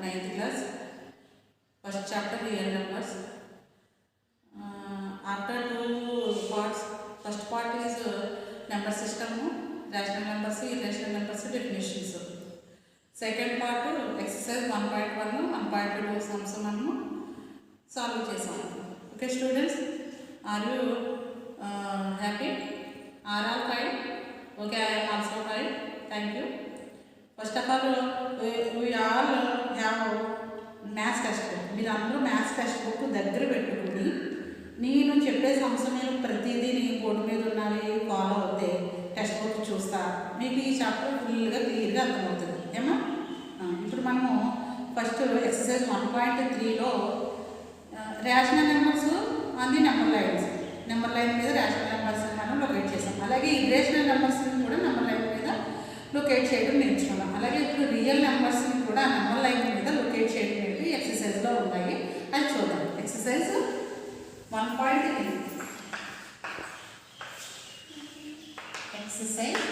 9th class, first chapter real numbers. After two parts, first part is number system, rational numbers, irrational numbers definitions. Second part exercise 1.1, 1.2 sums మనము solve చేసాము. Okay students, are you happy? Are all fine? Okay, I am also fine. Thank you. First of all, we all have maths text book. మీరు అందరూ maths text book దగ్గర పెట్టుకుని నేను చెప్పే సంవత్సరం ప్రతిదీ నీ బోర్డు మీద ఉన్నవి ఫాలో అవుతే టెక్స్ట్ బుక్ చూస్తా మీకు ఈ చాప్టర్ ఫుల్గా క్లియర్గా అర్థమవుతుంది. ఏమా ఇప్పుడు మనము ఫస్ట్ ఎక్సర్సైజ్ 1.3లో rational numbers on the number line మీద రేషనల్ నెంబర్స్ మనం లొకేట్ చేసాం. అలాగే ఇర్రేషనల్ నెంబర్స్ని కూడా నెంబర్ లైన్ మీద లొకేట్ చేయడం నేర్చుకున్నాం. అలాగే ఇప్పుడు రియల్ నెంబర్స్ని కూడా నెంబర్ లైన్ మీద లొకేట్ చేయడం అనేది ఎక్సర్సైజ్లో ఉన్నాయి. అది చూద్దాం. ఎక్సర్సైజ్ 1.3 ఎక్సర్సైజ్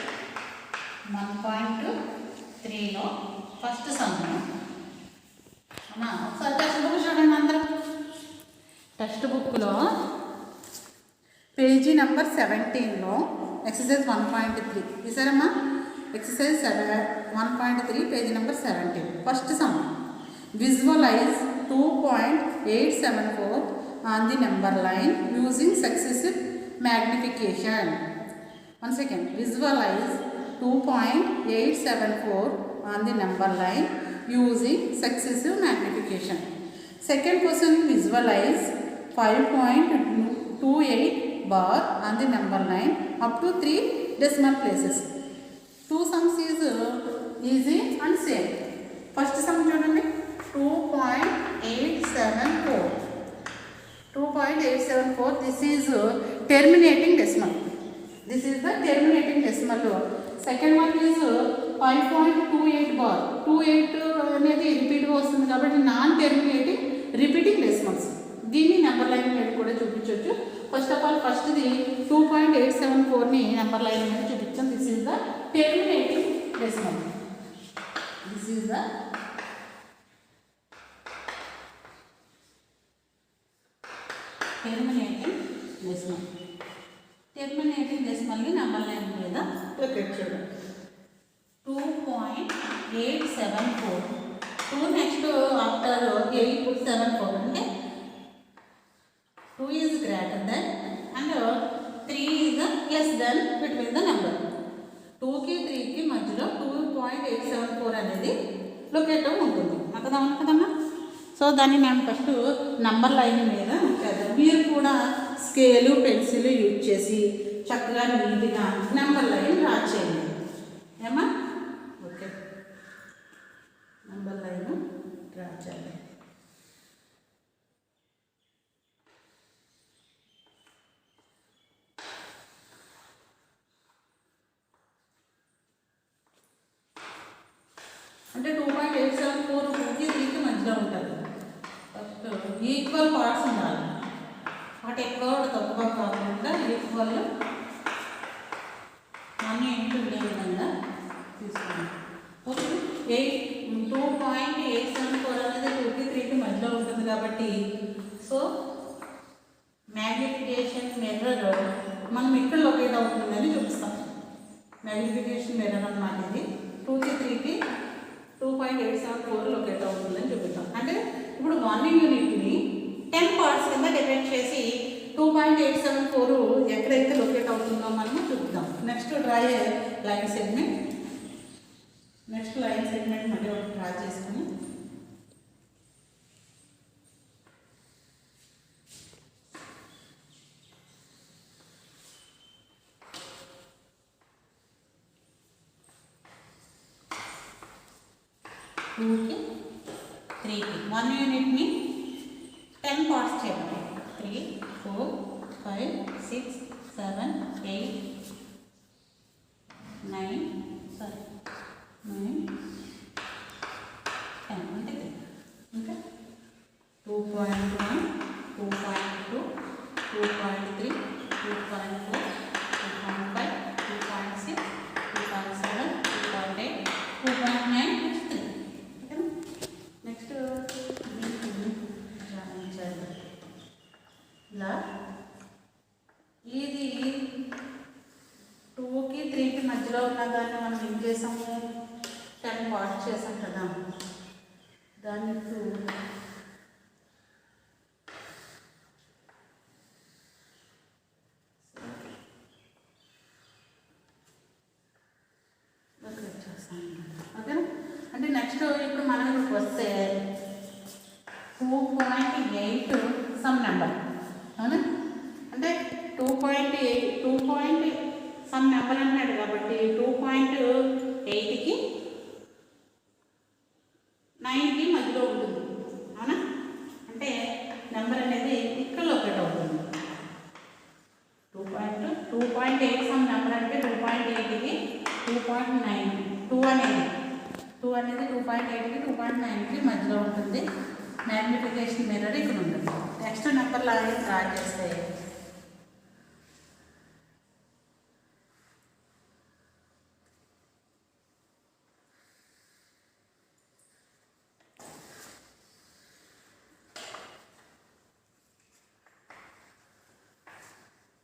1.3లో ఫస్ట్ సమ్ అమ్మా ఒకసారి టెక్స్ట్ బుక్ చూడండి అందరూ. టెక్స్ట్ బుక్లో పేజీ నెంబర్ 17లో ఎక్సర్సైజ్ 1.3 తీసారమ్మా. Exercise 1.3 page number 17 first sum. Visualise 2.874 on the number line using successive magnification. Once again, visualize 2.874 on the number line using successive magnification. Second question, visualize 5.28 bar on the number line up to 3 decimal places. Two sums is easy and same. First sum చూడండి 2.874. 2.874. This is terminating decimal. This is the terminating decimal. Second one is 5.28 bar. 28 అనేది రిపీట్గా వస్తుంది కాబట్టి non terminating repeating decimals. దీన్ని number line మీద కూడా చూపించవచ్చు. First of all ఫస్ట్ది 2.874ని number line మీద చూపించాం. This is the terminating decimal. This is the terminating decimal. Terminating డెసిమల్ని నెంబర్ లైన్ మీద లొకేట్ చూడండి. 2.874. 2 నెక్స్ట్ ఆఫ్టర్ 8.74 అంటే 2 is greater than and 3 is less than between the number. 2కి 3కి మధ్యలో 2.874 అనేది లొకేట్ ఉంటుంది. కదమ్మా. సో దాన్ని మేము ఫస్ట్ నంబర్ లైన్ మీద చేద్దాం. మీరు కూడా స్కేలు పెన్సిల్ యూజ్ చేసి చక్కగా నీట్గా నెంబర్ లైన్ డ్రా చేయండి. ఏమా ఓకే, నెంబర్ లైన్ డ్రా చేయాలి. అంటే 2.874 2కి 3కి మధ్యలో ఉంటుంది. ఫస్ట్ ఈక్వల్ పార్ట్స్ ఉండాలి. వాటి ఎక్కువ తక్కువ కాకుండా ఈక్వల్ 1 ఇంటూ ఉండే విధంగా తీసుకోండి. ఓకే, 2.874 అనేది 2కి 3కి మధ్యలో ఉంటుంది కాబట్టి సో మ్యాగ్నిఫికేషన్ మిర్రర్ మనం ఇక్కడ లొకేట్ అవుతుందని చూపిస్తాం. మ్యాగ్నిఫికేషన్ మిర్రర్ అన్నమాట ఇది. 2కి 3కి 2.874 లొకేట్ అవుతుందని చూపిస్తాం. అంటే ఇప్పుడు 1 యూనిట్ని 10 పార్ట్స్ కింద డివైడ్ చేసి 2.874 ఎక్కడైతే లొకేట్ అవుతుందో మనము చూద్దాం. Next draw line segment. Next line segment మళ్ళీ ఒకటి డ్రా చేసుకుని టూకి 3కి 1 యూనిట్ని 10 పార్ట్స్ చేయాలి. 3, 4, 5, 6, 7, 8, 9 10 అంటే ఇంకా 2.1, 2.2, 2.3, 2.4, 2.5, 2.6, 2.7, 2.8, 2.9, 3. నెక్స్ట్ ఇలా ఇది 2కి 3కి మధ్యలో ఉన్న దాన్ని మనం ఏం చేసాము 10 పార్ట్స్ చేసాం కదా దాన్ని ఓకేనా అంటే నెక్స్ట్ ఇప్పుడు మనం ఇక్కడికి వస్తే 2.8 సమ్ నెంబర్ అవునా అంటే 2.8 సమ్ నెంబర్ అన్నాడు కాబట్టి 2.8కి 9కి మధ్యలో ఉంటుంది అవునా అంటే నెంబర్ అనేది ఇక్కడ లొకేట్ అవుతుంది 2.8 సమ్ నెంబర్ అంటే 2.8కి 2.9 2 అనేది 2.8కి 2.9కి మధ్యలో ఉంటుంది మ్యాగ్నిఫికేషన్ మిర్రర్ ఇక్కడ ఉంటుంది నెక్స్ట్ నెంబర్ లాగే డ్రా చేస్తే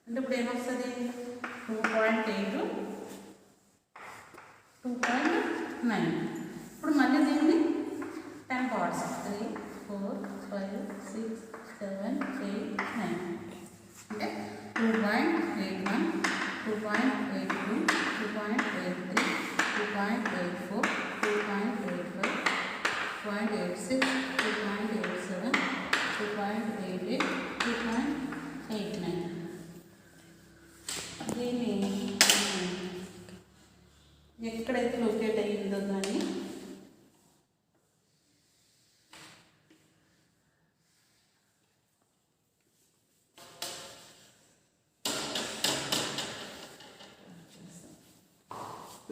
అంటే ఇప్పుడు ఏమొస్తుంది 2.8 2.9 ఇప్పుడు మళ్ళీ దీన్ని 10 పార్ట్స్ 3 4 5 6 7 8 9 అంటే 2.81 2.82 2.83 2.84 2.85 2.86 2.87 2.88 2.89 దీన్ని ఎక్కడైతే లొకేట్ అయ్యిందో కానీ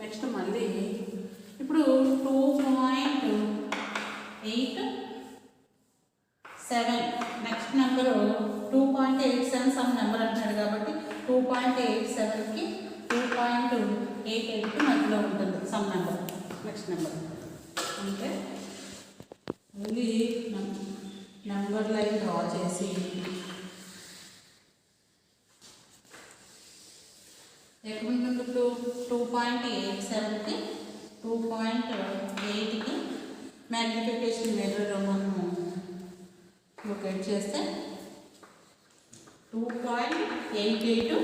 నెక్స్ట్ మళ్ళీ ఇప్పుడు 2.87 నెక్స్ట్ నెంబరు 2.87 సమ్ నెంబర్ అంటున్నాడు కాబట్టి 2.87కి 2.88కి మధ్యలో ఉంటుంది సమ్ నెంబర్ నెక్స్ట్ నెంబర్ అంటే మళ్ళీ నెంబర్ లైన్ డ్రా చేసి ఎక్కడ ఉంటుంది ఇప్పుడు 2.87కి 2.8కి మ్యాగ్నిఫికేషన్ మిర్రర్ మనము లొకేట్ చేస్తే 2.88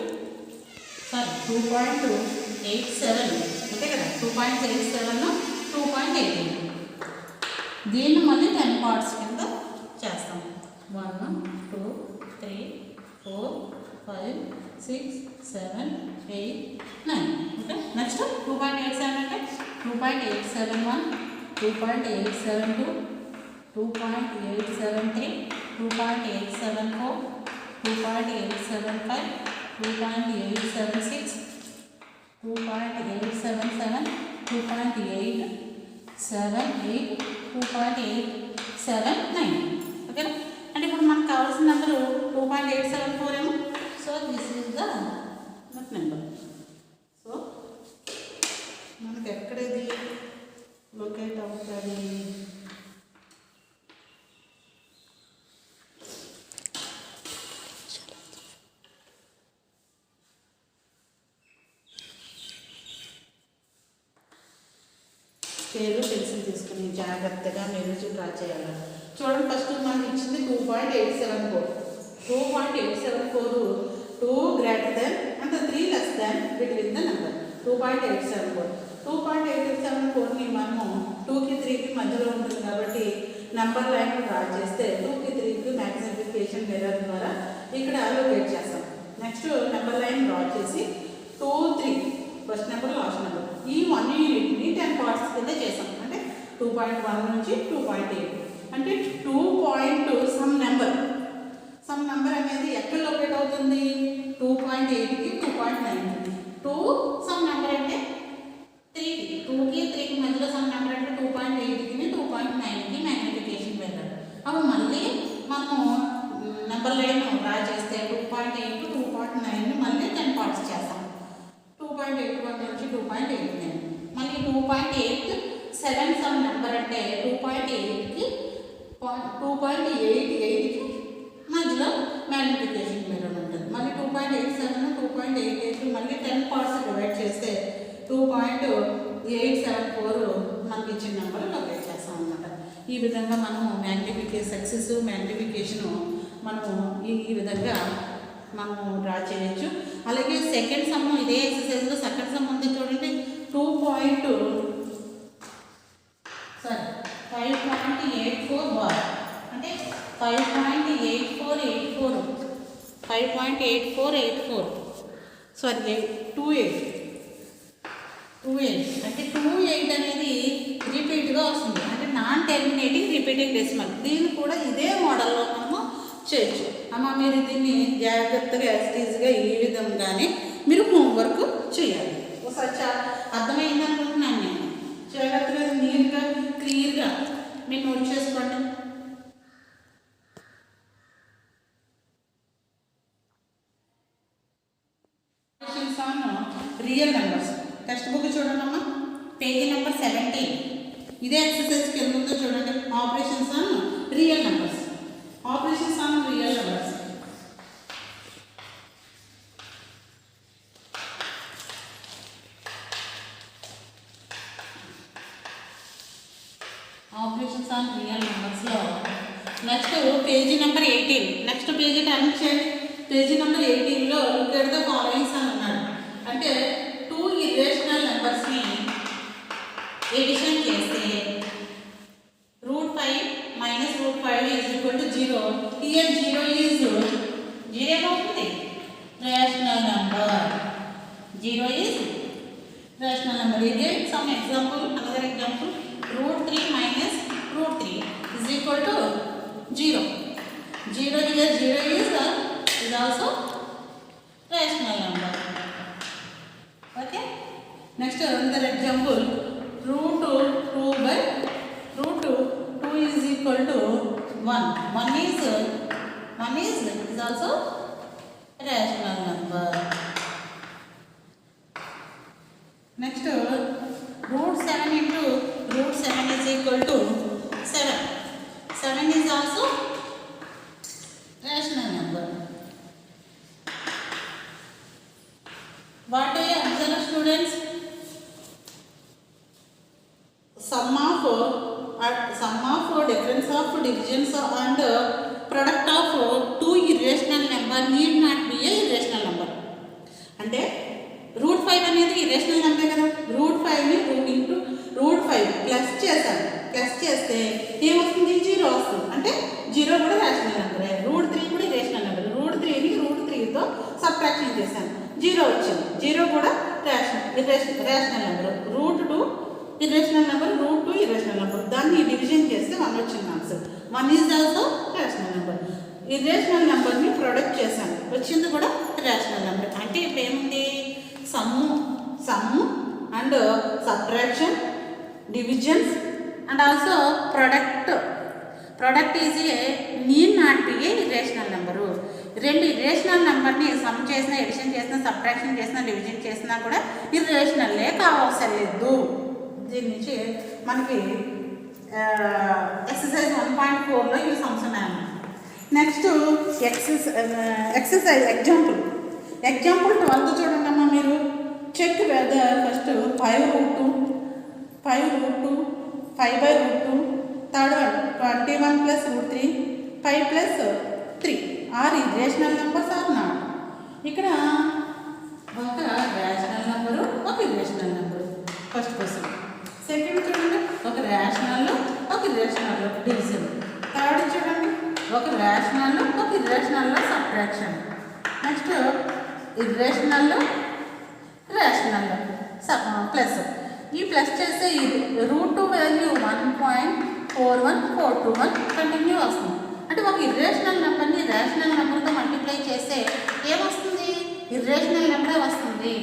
సారీ 2.87 అంతే కదా 2.87 2.88 దీన్ని మళ్ళీ 10 పార్ట్స్ కింద చేస్తాం 1 2 3 4 5 6 7 8 9 ఓకే నెక్స్ట్ 2.87 అంటే 2.871 2.872 2.873 2.874 2.875 2.876 2.877 2.878 2.879 ఓకేనా అంటే ఇప్పుడు మనకు కావాల్సిన నెంబరు 2.874 ఏమో so this is the number so మనకు ఎక్కడది లొకేట్ అవుతుంది స్కేలు పెన్సిల్ తీసుకుని జాగ్రత్తగా మీరు డ్రా చేయాలి చూడండి ఫస్ట్ మనకి ఇచ్చింది 2.874 2 గ్రేటర్ దెన్ అంటే 3 less than between the number 2.874ని మనము 2కి 3కి మధ్యలో ఉంటుంది కాబట్టి నెంబర్ లైన్ డ్రా చేస్తే 2కి 3కి మ్యాగ్నిఫికేషన్ మిర్రర్ ద్వారా ఇక్కడ లొకేట్ చేస్తాం నెక్స్ట్ నెంబర్ లైన్ డ్రా చేసి 2 3 ఫస్ట్ నెంబర్ లాస్ట్ నెంబర్ ఈ 1 యూనిట్ని 10 పార్ట్స్ కింద చేసాం అంటే 2.1 నుంచి 2.8 అంటే 2 సమ్ నెంబర్ అనేది ఎక్కడ లొకేట్ అవుతుంది 2.8కి 2.9కి 2 సమ్ నెంబర్ అంటే 3కి 2కి 3కి మధ్యలో సమ్ నెంబర్ అంటే 2.8కి 2.9కి మ్యాగ్నిఫికేషన్ మిర్రర్ అప్పుడు మళ్ళీ మనము నెంబర్ లైన్ డ్రా చేస్తే 2.8 2.9 మళ్ళీ 10 పార్ట్స్ చేస్తాం 2.81 నుంచి 2.89 మళ్ళీ 2.87 సమ్ నెంబర్ అంటే 2.8కి 2.88కి మధ్యలో మ్యాగ్నిఫికేషన్ 2.87, 2.88 మళ్ళీ 10 పార్ట్స్ డివైడ్ చేస్తే 2.874 మనకి ఇచ్చిన నెంబర్ లొకేట్ చేస్తాం అనమాట. ఈ విధంగా మనము మ్యాగ్నిఫికేషను మనము ఈ విధంగా మనము డ్రా చేయొచ్చు. అలాగే సెకండ్ సమ్ ఇదే ఎక్సర్సైజ్లో సెకండ్ సమ్ ఉంది చూడండి. 5.84 బార్ అంటే 5.84 సారీ 28 అంటే 28 అనేది రిపీట్గా వస్తుంది. అంటే నాన్ టెర్మినేటింగ్ రిపీటింగ్ డెసిమల్. దీన్ని కూడా ఇదే మోడల్లో మనము చేయొచ్చు. అమ్మ మీరు దీన్ని జాగ్రత్తగా యాక్టివ్గా ఈ విధంగానే మీరు హోంవర్క్ చేయాలి. ఒకసారి అర్థమైంది అనుకుంటున్నాను నేను. జాగ్రత్తగా నీట్గా క్లియర్గా మీరు నోట్ చేసుకోండి. రియల్ నెంబర్స్ టెక్స్ట్ బుక్ చూడండి అమ్మా, పేజీ నెంబర్ 17. ఇదే ఎక్సర్సైజ్కి ఎందుకుందో చూడండి. Operations on real numbers. Operations on real numbers. Operations on real నెంబర్స్లో next page number 18. Next page turn చేయండి. పేజీ నెంబర్ 18లో లుక్ ఎట్ ద ఫాలోయింగ్స్ అని ఉన్నాడు. అంటే 2 ఇర్రేషనల్ నెంబర్స్ని ఎడిషన్ చేస్తే √5 - √5 = 0. హియర్ 0 ఈజ్ 0 ఏమవుతుంది? Rational number. 0 is rational number. ఇది some example. Another example √3 - √3 = 0. 0 here 0 is also rational number. Okay. Next another example √2 is equal to 1. 1 is also rational number. Next √7 into √7 is equal to 7. 7 is also rational number. What do you observe, students? Sum of difference of divisions and product of 2 irrational number need not be a irrational number. అంటే √5 అనేది irrational number కదా. √5ని into √5 plus చేశాను. Plus చేస్తే ఏమొస్తుంది? 0 వస్తుంది. అంటే 0 కూడా రేషనల్ నెంబరే. √3 కూడా ఇర్రేషనల్ నెంబర్. √3ని √3తో సబ్ట్రాక్షన్ చేశాను, 0 వచ్చింది. 0 కూడా rational number. √2 irrational number, √2 irrational number. దాన్ని డివిజన్ చేస్తే 1 వచ్చింది answer. 1 is also rational number. Irrational నెంబర్ని ప్రొడక్ట్ చేశాను, వచ్చింది కూడా రేషనల్ నెంబర్. అంటే ఇప్పుడు ఏముంది? Some and subtraction, divisions and also product is a need not be a irrational number. 2 irrational నెంబర్ని సమ్ చేసినా, ఎడిషన్ చేసినా, సబ్ట్రాక్షన్ చేసినా, డివిజన్ చేసినా కూడా ఇర్రేషనల్లే కావసరం లేదు. దీని నుంచి మనకి ఎక్సర్సైజ్ 1.4లో ఇవి సమ్స్ ఉన్నాయన్నమాట. నెక్స్ట్ ఎక్సర్సైజ్ ఎగ్జాంపుల్ 12 చూడండి అమ్మా. మీరు check whether first 5√2, 5√2, 5/√2, third one 21 + √3, 5 + 3 are irrational numbers are not. ఇక్కడ ఒక రేషనల్ నెంబరు, ఒక irrational number. First question. Second చూడండి, ఒక రేషనల్, ఒక ఇర్రేషనల్ డివిజన్. థర్డ్ చూడండి, ఒక రేషనల్, ఒక irrational subtraction. Next irrational, rational plus. ఈ ప్లస్ చేస్తే √2 వాల్యూ 1.41421 కంటిన్యూ వస్తుంది. అంటే ఒక ఇర్రేషనల్ నెంబర్ని రేషనల్ నెంబర్తో మల్టిప్లై చేస్తే ఏమొస్తుంది? ఇర్రేషనల్ నెంబరే వస్తుంది.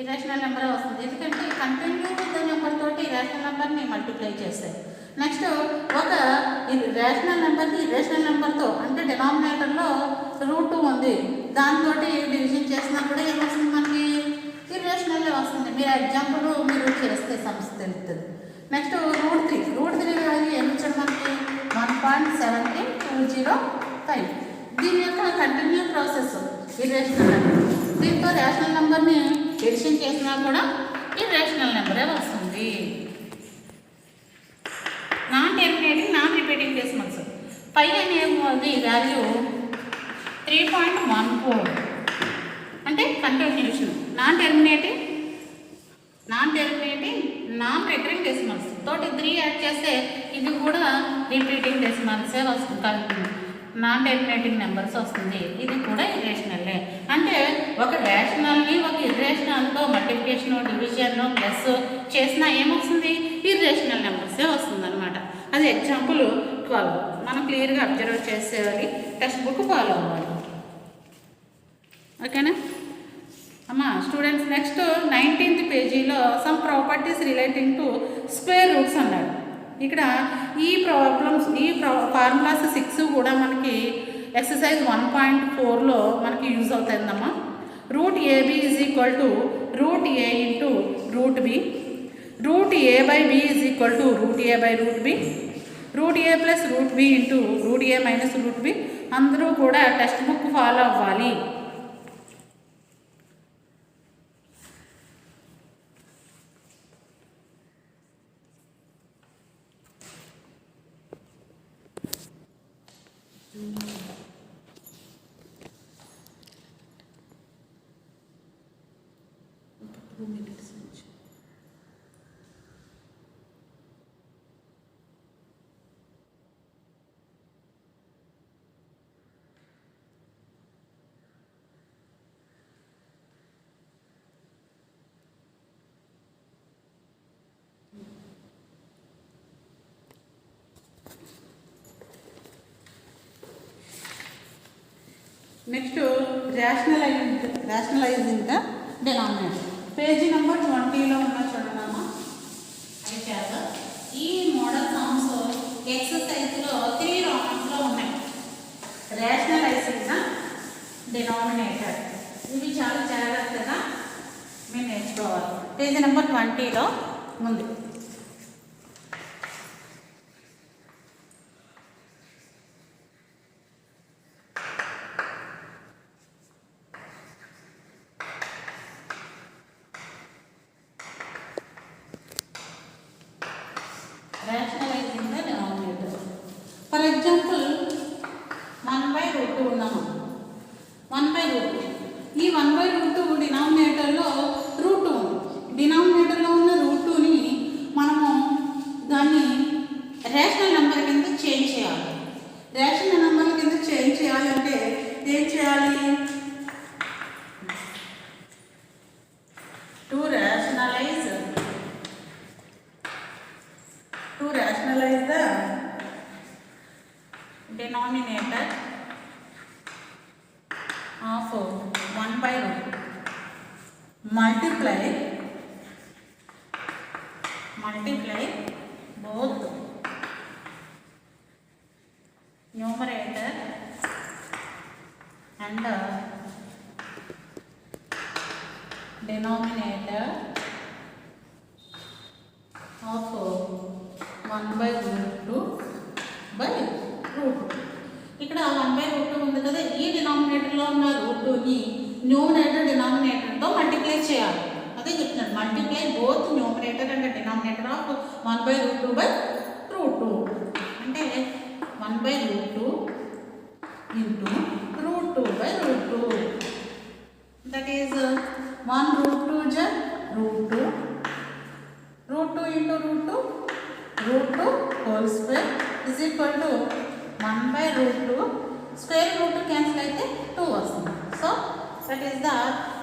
ఇర్రేషనల్ నెంబరే వస్తుంది. ఎందుకంటే కంటిన్యూ విత్ నెంబర్ తోటి రేషనల్ నెంబర్ని మల్టిప్లై చేస్తాయి. నెక్స్ట్ ఒక రేషనల్ నెంబర్ని ఇర్రేషనల్ నెంబర్తో, అంటే డినామినేటర్లో √2 ఉంది, దాంతో డివిజన్ చేసినా కూడా ఏమొస్తుంది? మనకి ఇర్రేషనల్లే వస్తుంది. మీరు ఎగ్జాంపుల్ మీరు చేస్తే సమస్య తెలుస్తుంది. నెక్స్ట్ √3 వాల్యూ ఏమి ఇచ్చాడు మనకి? 1.17205. దీని యొక్క కంటిన్యూ ప్రాసెస్ ఇర్రేషనల్ నెంబర్. దీంతో రేషనల్ నెంబర్ని ఎడిషన్ చేసినా కూడా ఇర్రేషనల్ నెంబరే వస్తుంది. Non terminating non repeating decimals. Pi అనేది వాల్యూ 3.14 అంటే continuation. Non terminating non recurring decimals తోటి 3 యాడ్ చేస్తే ఇది కూడా రిపీటింగ్ డెసిమల్సే వస్తుంది, నాన్ టెర్మినేటింగ్ నెంబర్స్ వస్తుంది. ఇది కూడా ఇర్రేషనల్లే. అంటే ఒక రేషనల్ని ఒక ఇర్రేషనల్తో మల్టిప్లికేషన్ డివిజన్ ప్లస్ చేసినా ఏమొస్తుంది, ఇర్రేషనల్ నెంబర్సే వస్తుంది అనమాట. అది ఎగ్జాంపుల్ 12 మనం క్లియర్గా అబ్జర్వ్ చేసేయాలి, టెక్స్ట్ బుక్ ఫాలో అవ్వాలి. ఓకేనా అమ్మా స్టూడెంట్స్? నెక్స్ట్ 19th పేజీలో some properties relating to square roots అన్నాడు. ఇక్కడ ఈ ఫార్ములాస్ 6 కూడా మనకి ఎక్సర్సైజ్ 1.4లో మనకి యూజ్ అవుతుందమ్మా. Root A B is equal to root A into root B, root A by B is equal to root A by root B, root A plus root B into root A minus root B. అందరూ కూడా text book follow అవ్వాలి. Next rationalising the denominator. Page number 20లో ఉన్న చూడమ్మా. అది చేత ఈ model sums ఎక్సర్సైజ్లో 3 రౌండ్స్లో ఉన్నాయి. రేషనలైజింగ్ ద డినామినేటర్ ఇవి చాలా జాగ్రత్తగా మీరు నేర్చుకోవాలి. పేజీ నెంబర్ 20లో ఉంది. Rationalizing the denominator. For example, 1/√2 ఉన్నాము. 1/√2 ఈ 1/√2 డినామినేటర్లో రూట్ ఉంది. డినామినేటర్లో ఉన్న √2ని మనము దాన్ని రేషనల్ నెంబర్ కింద చేంజ్ చేయాలి. రేషనల్ నెంబర్ కింద చేంజ్ చేయాలంటే ఏం చేయాలి? To rationalize the denominator of 1/√2 multiply both numerator and denominator of 1/√2 by √2. ఇక్కడ 1/√2 ఉంది కదా, ఈ డినామినేటర్లో ఉన్న √2ని న్యూమరేటర్ డినామినేటర్తో మల్టిప్లై చేయాలి. అదే చెప్తున్నాను, multiply both numerator and denominator of 1/√2 by √2 అంటే 1/√2 into √2 by √2. That is 1/√2 is √2, √2 into √2 whole square is equal to 1/√2. Square root cancel అయితే 2 వస్తుంది. సో దట్ ఈస్ ద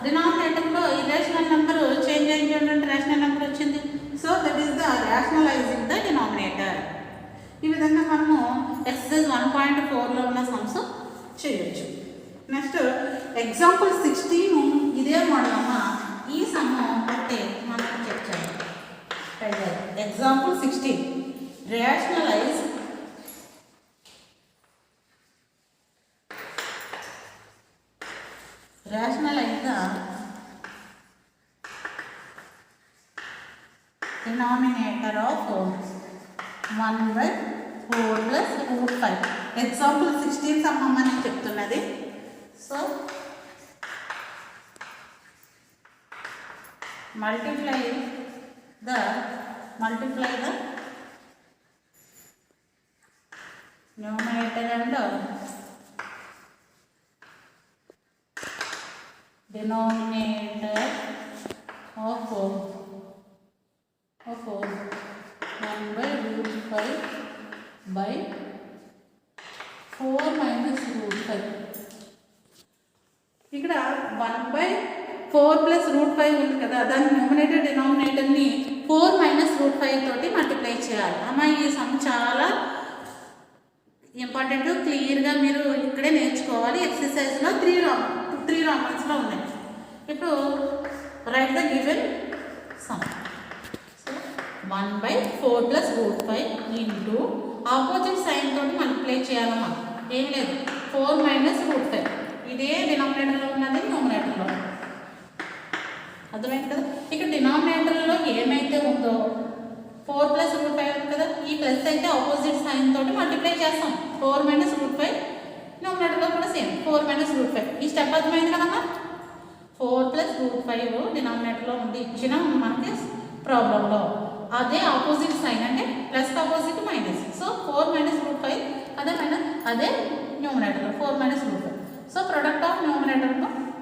డినామినేటర్లో ఈ రేషనల్ నెంబర్ చేంజ్ అయ్యిందంటే రేషనల్ నెంబర్ వచ్చింది. So that is the rationalising the denominator. ఈ విధంగా మనము ఎక్సర్సైజ్ 1.4లో ఉన్న సమ్స్ చేయొచ్చు. నెక్స్ట్ ఎగ్జాంపుల్ 16 ఇదే మోడల్ అమ్మ. ఈ సమ్ బట్టే మనం చెక్ చేయాలి. Example 16 rationalize the denominator of 1/4 plus √5. Example 16 some అమ్మని చెప్తున్నది. So multiply the numerator and denominator of 1/√5 by 4 minus √5. ఇక్కడ 1/4 plus √5 ఉంది కదా, దాని న్యూమరేటర్ డినామినేటర్ని 4 minus √5 తోటి మల్టిప్లై చేయాలి. అమ్మ ఈ సమ్ చాలా ఇంపార్టెంట్, క్లియర్గా మీరు ఇక్కడే నేర్చుకోవాలి. ఎక్సర్సైజ్లో 3 రామన్స్లో ఉన్నాయి. ఇప్పుడు write the given sum. So 1/4 plus √5 into opposite sign తోటి మల్టిప్లై చేయాలమ్మా. ఏం లేదు, 4 minus √5 ఇదే డినామినేటర్లో ఉన్నది న్యూమరేటర్లో. అర్థమైంది కదా. ఇక్కడ డినామినేటర్లో ఏమైతే ఉందో 4 plus √5 ఉంది కదా, ఈ ప్లస్ అయితే ఆపోజిట్ సైన్ తోటి మల్టిప్లై చేస్తాం. 4 minus √5 న్యూమరేటర్లో కూడా సేమ్ 4 minus √5. ఈ స్టెప్ అర్థమైంది కదమ్మా. 4 plus √5 డినామినేటర్లో ఉంది ఇచ్చిన మనకి ప్రాబ్లంలో. అదే ఆపోజిట్ సైన్ అంటే plus opposite minus. So 4 minus √5 అదే న్యూమరేటర్లో 4 minus √5. So product of numerator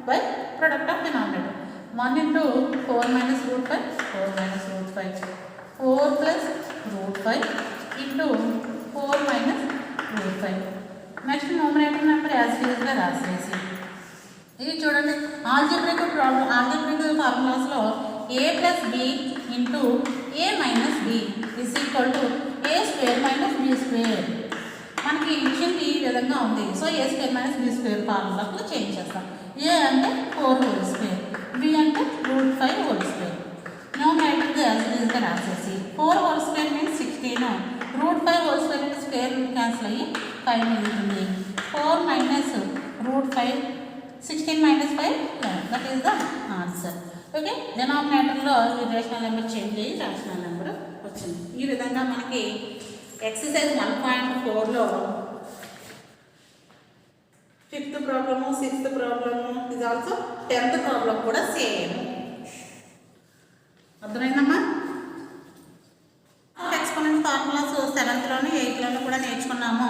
by product of denominator. 1 into 4 minus √5 4 minus √5 4 plus √5 into 4 minus √5. Next numerator number as యూజ్గా రాసేసి ఇది చూడండి. ఆల్జీబ్రిక్ ఫార్ములాస్లో a plus b into a minus b is equal to a square minus b square. మనకి initial ఈ విధంగా ఉంది. So a square minus b square ఫార్ములాలో చేంజ్ చేస్తాం. a అంటే 4 whole square, b అంటే √5 whole square. న్యూమరేటర్ యాజ్ యూజ్గా రాసేసి 4 whole square means 16, √5 whole square అంటే స్క్వేర్ క్యాన్సిల్ అయ్యి 5 మిగులుతుంది. 4 minus √5 16 minus 5 11. That is the answer. Okay, డినామినేటర్లో ఈ రేషనల్ నెంబర్ చేంజ్ అయ్యి రేషనల్ నెంబర్ వచ్చింది. ఈ విధంగా మనకి ఎక్సర్సైజ్ 1.4లో 5th ప్రాబ్లము 6th ప్రాబ్లము ఇది ఆల్సో 10th ప్రాబ్లం కూడా సేమ్. అర్థమైందమ్మా. ఎక్స్పోనెంట్ ఫార్ములాస్ 7thలోను 8thలోను కూడా నేర్చుకున్నాము.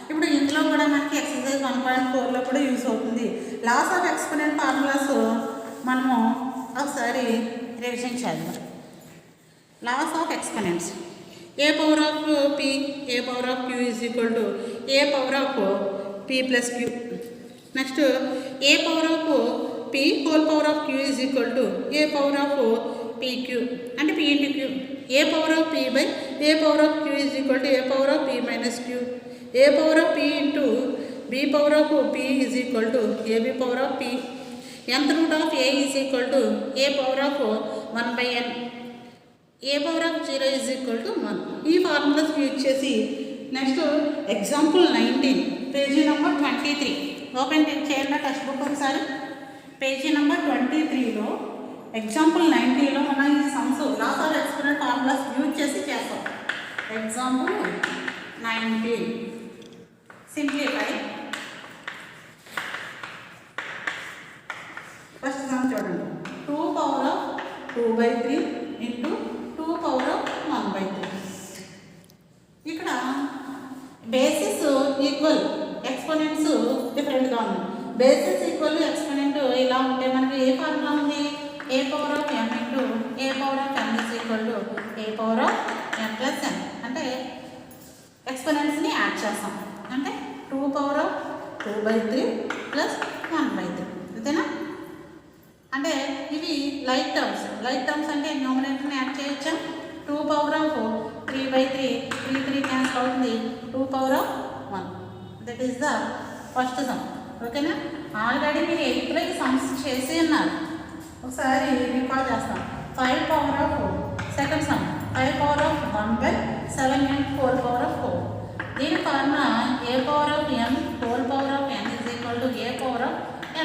ఇప్పుడు ఇందులో కూడా మనకి ఎక్సర్సైజ్ 1.4లో కూడా యూస్ అవుతుంది. లాస్ ఆఫ్ ఎక్స్పోనెంట్ ఫార్ములాస్ మనము ఒకసారి రివిజన్ చేద్దాం. Laws of exponents a power of p a power of q is equal to a power of p plus q. Next a power of p whole power of q is equal to a power of pq అంటే p into q. a power of p by a power of q is equal to a power of p minus q. a power of p into b power of p is equal to ab power of p. nth root of a is equal to a power of 1/n. a power of 0 is equal to 1. ఈ formulas use చేసి next example 19 page number 23 open చేయండి textbook ఒకసారి. Page number 23లో example 19లో మనం ఈ sums laws of exponent formulas use చేసి చేస్తాం. Example 19 simplify. ఫస్ట్ సమ్ చూడండి. 2 power of 2/3 into 2 power of 1/3. ఇక్కడ బేసిస్ ఈక్వల్, ఎక్స్పోనెంట్స్ డిఫరెంట్గా ఉన్నాయి. బేసిస్ ఈక్వల్ ఎక్స్పోనెంట్ ఇలా ఉంటే మనకి ఏ ఫార్ములా ఉంది? a power of m into a power of n is equal to a power of n plus n. అంటే ఎక్స్పోనెంట్స్ని add చేస్తాం. అంటే 2 power of 2/3 plus 1/3 అంతేనా? అంటే ఇవి లైక్ టర్మ్స్ అంటే న్యూమరేటర్ని యాడ్ చేయొచ్చా? 2 power of 3/3 3 క్యాన్సిల్ అవుతుంది. 2 power of 1. That is the first some. ఓకేనా? ఆల్రెడీ మీరు 8thలో ఈ సమ్స్ చేసి ఉన్నారు. ఒకసారి రికాల్ చేస్తాం. 5 power of 4 second some 5 power of 1/7 and 4 power of 4. దీని formula a power of m whole power of n is equal to a power of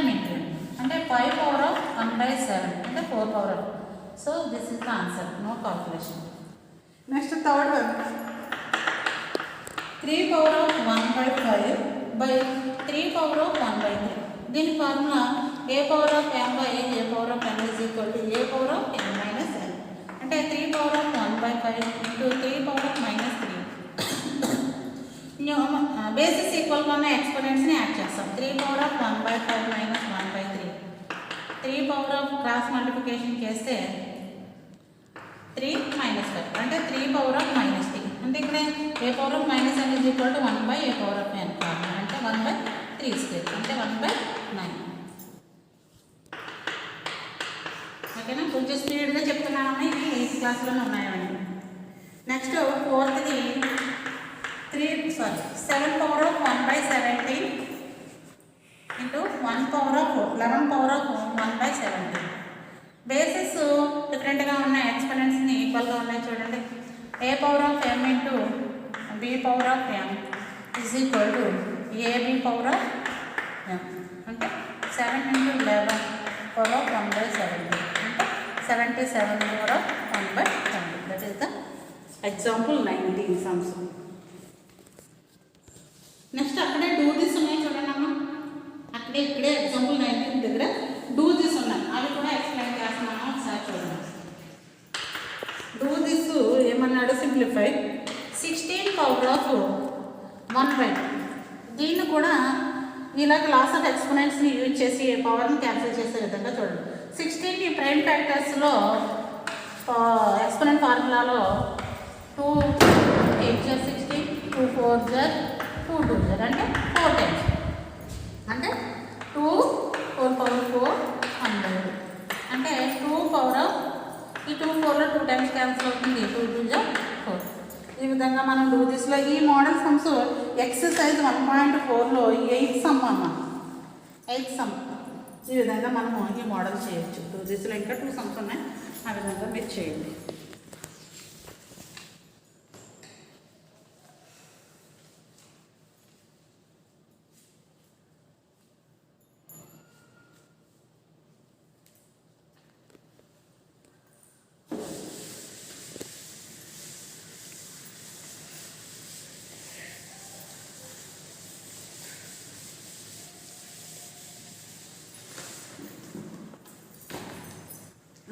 m into n. అంటే 5 power of 1/7 అంటే 4 power of. So this is the answer, no calculation. Next third one 3 power of 1/5 by 3 power of 1/3. దీని formula A power of m by A power of n is equal to A power of n minus n. అంటే 3 power of 1/5 into 3 power of minus 3. Basis ఈక్వల్గా ఉన్న ఎక్స్పోనెంట్స్ని add చేస్తాం. 3 power of 1/5 minus 1/3. 3 power of cross multiplication చేస్తే 3 minus 5 అంటే 3 power of minus 3. అంటే ఇక్కడ A power of minus n is equal to 1 A power of n formula అంటే 1/3² అంటే 1/9. ఓకేనా, కొంచెం స్పీడ్గా చెప్తున్నానమ్మా, ఇవి 8th క్లాస్లోనే ఉన్నాయండి. Next 4th 7 power of 1/17 into 1 power of 11 power of 1/17. Bases డిఫరెంట్గా ఉన్న ఎక్స్పోనెంట్స్ని ఈక్వల్గా ఉన్నాయి చూడండి. A power of m into B power of m is equal to A B power of m. అంటే 7 ఇంటూ 11 పవర్ ఆఫ్ 1/17 అంటే 77 power of 1/20. That is the example 19 sums. Next అక్కడే do this ఉన్నాయి చూడండి అమ్మ, ఇక్కడే ఎగ్జాంపుల్ 19 దగ్గర డూ దిస్ ఉన్నాయి, అవి కూడా ఎక్స్ప్లెయిన్ చేస్తున్నాను, ఒకసారి చూడండి. డూ దిస్ ఏమన్నాడు, సింప్లిఫై 16 పవర్ ఆఫ్ 1/2. దీన్ని కూడా ఇలా క్లాస్ ఆఫ్ ఎక్స్పోనెంట్స్ని యూజ్ చేసి పవర్ని క్యాన్సిల్ చేసే విధంగా చూడండి. 16 ప్రైమ్ ఫ్యాక్టర్స్లో ఎక్స్పోనెంట్ ఫార్ములాలో 2 8 16, 2 4 2 2 అంటే 4 టైమ్స్. అంటే 2 4 పవర్ 4 1/2 అంటే 2 పవర్ ఆఫ్ ఈ 2 4లో 2 టైమ్స్ క్యాన్సిల్ అవుతుంది, 2 2 4. ఈ విధంగా మనం డూ దిస్లో ఈ మోడల్ సమ్స్ ఎక్సర్సైజ్ 1.4లో 8th సమ్ అమ్మ, 8th సమ్. ఈ విధంగా మనము ఈ మోడల్ చేయొచ్చు. డూ దిస్లో ఇంకా 2 సమ్స్ ఉన్నాయి, ఆ విధంగా మీరు చేయండి.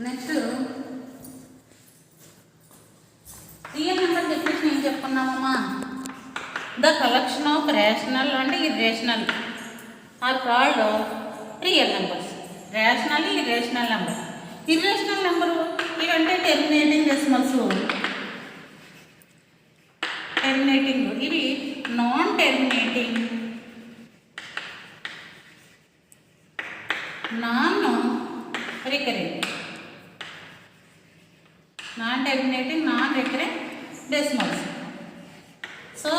నెక్స్ట్ రియల్ నెంబర్ డెఫినేషన్ ఏం చెప్పుకున్నామమ్మా, the collection of rational and irrational are called real numbers. Rational irrational number. Irrational number ఇవంటే టెర్మినేటింగ్ డెసిమల్స్, టెర్మినేటింగ్. ఇవి non terminating, non recurrent, non-terminating, non-recurrent decimals. So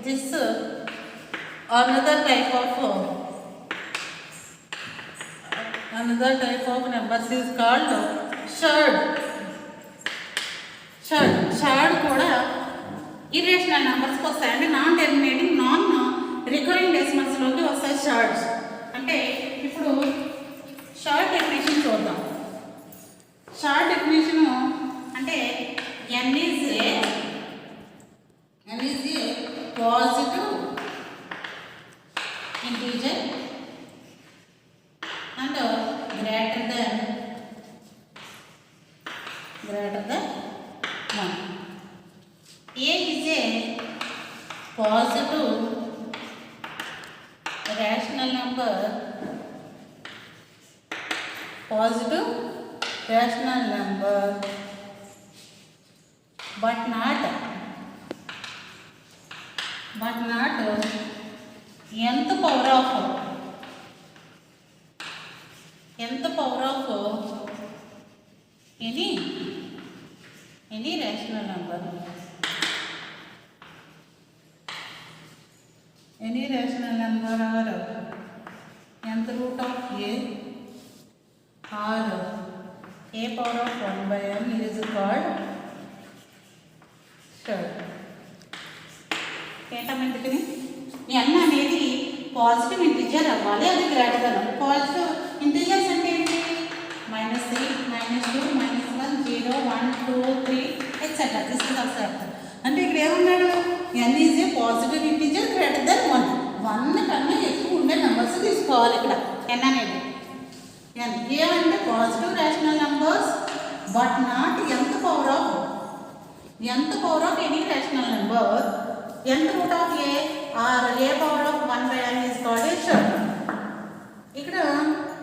this another type of numbers is called shared. Shared కూడా irrational numbers వస్తాయి, అంటే non terminating non recurring డెసిమల్స్లోకి వస్తాయి shorts. అంటే ఇప్పుడు short definition చూద్దాం. Short definition అంటే n is a positive integer and greater than 1. A is a positive rational number, but not nth power of any rational number. Any rational number or nth root of a or a power of 1/n is called shared. ఏంటంటే n అనేది positive integer అవ్వాలి, అది greater than. Positive integers అంటే ఏంటి, -3, -2, -1, 0, 1, 2, 3 etcetera. This is also అంటే ఇక్కడ ఏమన్నాడు, n is a positive integer greater than 1. 1 కన్నా ఎక్కువ ఉండే నెంబర్స్ తీసుకోవాలి. తీసుకోవాలి ఇక్కడ n అనేది. n ఏమంటే positive rational numbers but not nth power of any rational number. nth root of a or a power of 1/n is called a surd. ఇక్కడ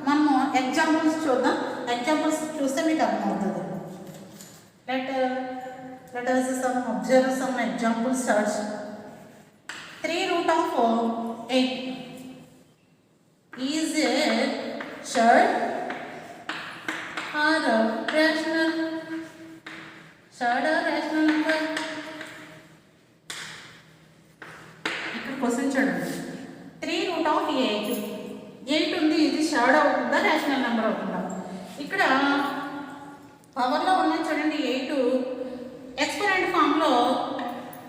మనము ఎగ్జాంపుల్స్ చూద్దాం. ఎగ్జాంపుల్స్ చూస్తే మీకు అర్థమవుతుంది. Let us observe some example search. 3 root of 8 is a shared or rational number. ఇక్కడ question చూడండి. 3 root of 8 ఉంది, ఇది షార్డ్ అవుతుందా రేషనల్ నెంబర్ అవుతుందా? ఇక్కడ పవర్లో ఉన్నాయి చూడండి 8 ఎక్స్పోనెంట్ ఫామ్లో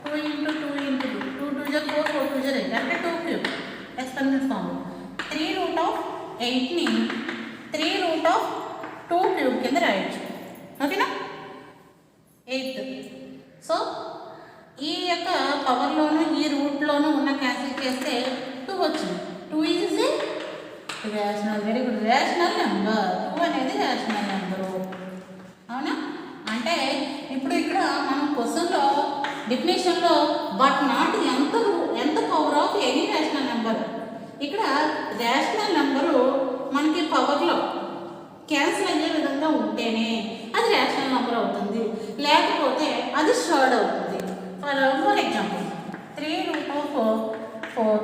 2 into 2 into 2 2 4 4 2 8 అంటే 2 క్యూబ్ ఎక్స్పోనెంట్ ఫామ్లో 3 root of 8ని 3 root of 2 cube కింద రాయొచ్చు. ఓకేనా? 8. సో ఈ యొక్క పవర్లోను ఈ రూట్లోనూ ఉన్న క్యాన్సిల్ చేస్తే 2 వచ్చింది. 2 is a rational, very good, rational number. 2 అనేది రేషనల్ నెంబరు. అవునా? అంటే ఇప్పుడు ఇక్కడ మనం క్వశ్చన్లో డెఫినేషన్లో బట్ నాట్ ఎంత power of any rational number. ఇక్కడ రేషనల్ నెంబరు మనకి పవర్లో క్యాన్సిల్ అయ్యే విధంగా ఉంటేనే అది రేషనల్ నెంబర్ అవుతుంది, లేకపోతే అది షార్డ్ అవుతుంది. For example 3 root of 4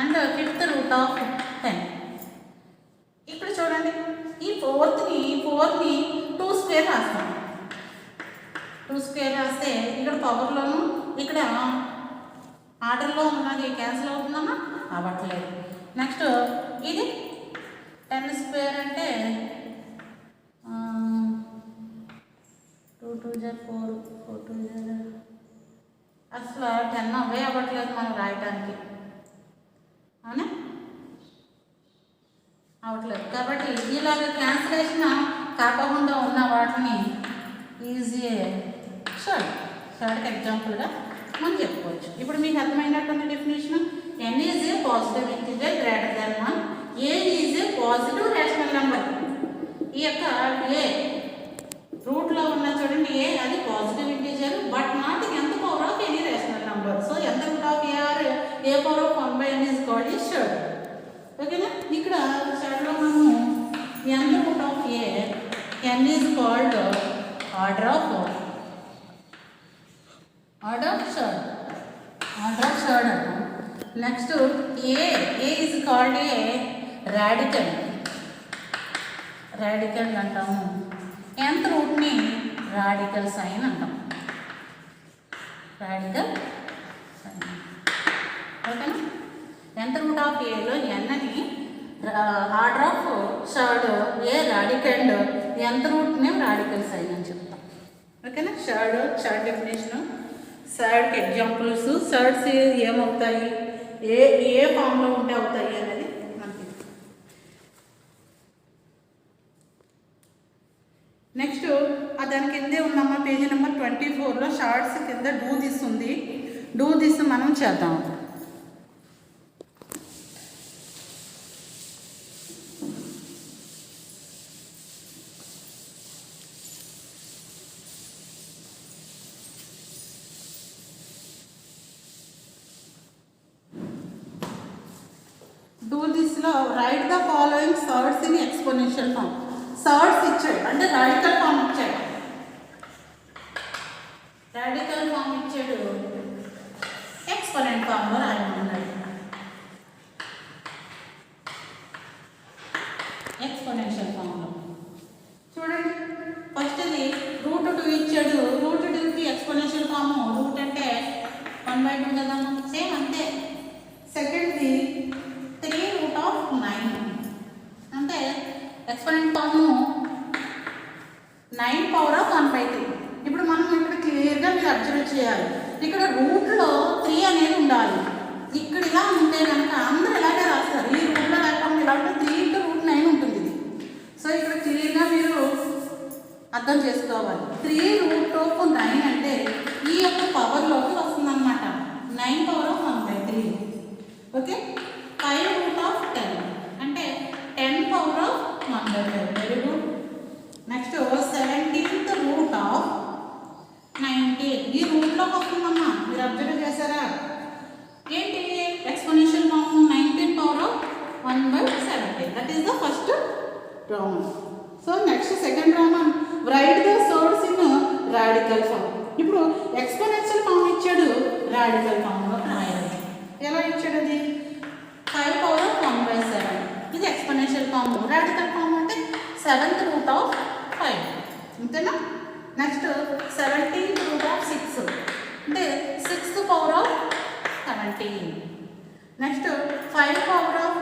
and 5th root of 10. ఇక్కడ చూడండి, ఈ 4ని 2 స్క్వేర్ రాస్తాం. 2 స్క్వేర్ రాస్తే ఇక్కడ పవర్లోను ఇక్కడ ఆర్డర్లో ఉన్నది క్యాన్సిల్ అవుతుందమ్మా, అవ్వట్లేదు. నెక్స్ట్ ఇది 10 స్క్వేర్ అంటే 2 2 4 4 2 అసలు 10 అవే అవ్వట్లేదు మనం రాయటానికి. అవునా? అవట్లేదు. కాబట్టి ఇలాగ క్యాన్సిలేషన్ కాకుండా ఉన్న వాటిని ఈజీ షార్ట్ ఎగ్జాంపుల్గా మనం చెప్పుకోవచ్చు. ఇప్పుడు మీకు అర్థమైనటువంటి definition, n is a positive integer greater than 1, a is a positive rational number. ఈ యొక్క ఏ రూట్లో ఉన్న చూడండి ఏ అది positive integer but not nth power of any rational number. So nth root of a or a power of 1/n is called a surd. ఓకేనా? ఇక్కడ షార్ట్లో మనము nth root of a n is called order of surd అంటాం. Next A is called a radical అంటాము. nth రూట్ని radical sign అంటాం. ఓకేనా? nth root of ఏలో n అని order of surd a radical nth రూట్ని రాడికల్ సైన్ అని చెప్తాం. ఓకేనా? Surd definition, surd examples, surds ఏమవుతాయి, ఏ ఫామ్లో ఉంటే అవుతాయి అనేది మనకి. నెక్స్ట్ దాని కిందే ఉందమ్మ పేజీ నెంబర్ 24లో షార్ట్స్ కింద డూ దిస్ ఉంది. డూ దిస్ మనం చేద్దాం. డూ దిస్లో write the following surds in exponential form. Surds ఇచ్చాడు అంటే రాడికల్ ఫామ్ ఇచ్చాడు. ఎక్స్పోనెంట్ ఫామ్లో రాయమన్నాడు. ఎక్స్పోనెన్షియల్ ఫామ్లో చూడండి, ఫస్ట్ అది రూట్ 2 ఇచ్చాడు. రూట్ 2కి ఎక్స్పోనెన్షియల్ ఫామ్ రూట్ అంటే 1/2 కదా, సేమ్ అంతే. సెకండ్ది 3 root of 9 అంటే ఎక్స్పోనెంట్ ఫామ్ 9 పవర్ ఆఫ్ 1/3. ఇప్పుడు మనం ఇక్కడ క్లియర్గా మీరు అబ్జర్వ్ చేయాలి, ఇక్కడ రూట్లో 3 అనేది ఉండాలి. ఇక్కడ ఇలా ఉంటే కనుక అందరూ ఇలాగే రాస్తారు. ఈ రూట్లో లేకపోతే ఇలా ఉంటే 3 into root 9 ఉంటుంది ఇది. సో ఇక్కడ క్లియర్గా మీరు అర్థం చేసుకోవాలి. 3 root of 9 అంటే ఈ యొక్క పవర్లోకి వస్తుందన్నమాట. 9 power of 1/3. Okay? 5 root of 10 అంటే 1/5. Very good. Next 17th root of 90. ఈ రూట్లోకి వస్తుందమ్మా, మీరు అబ్జర్వ్ చేశారా? ఏంటి exponential form 19 power of 1/17. That is the first Roman. So next second Roman, write the surds in radical form. ఇప్పుడు exponential form ఇచ్చాడు, radical ఫార్మ్లో రాయాలి. ఎలా ఇచ్చాడు అది? 5 పవర్ ఆఫ్ 1/7. ఇది ఎక్స్పోనెన్షియల్ ఫార్మ్. రాడికల్ ఫార్మ్ అంటే 7th రూట్ ఆఫ్ 5, అంతేనా? నెక్స్ట్ 17th రూట్ ఆఫ్ 6 అంటే 6th power of 17. Next 5 power of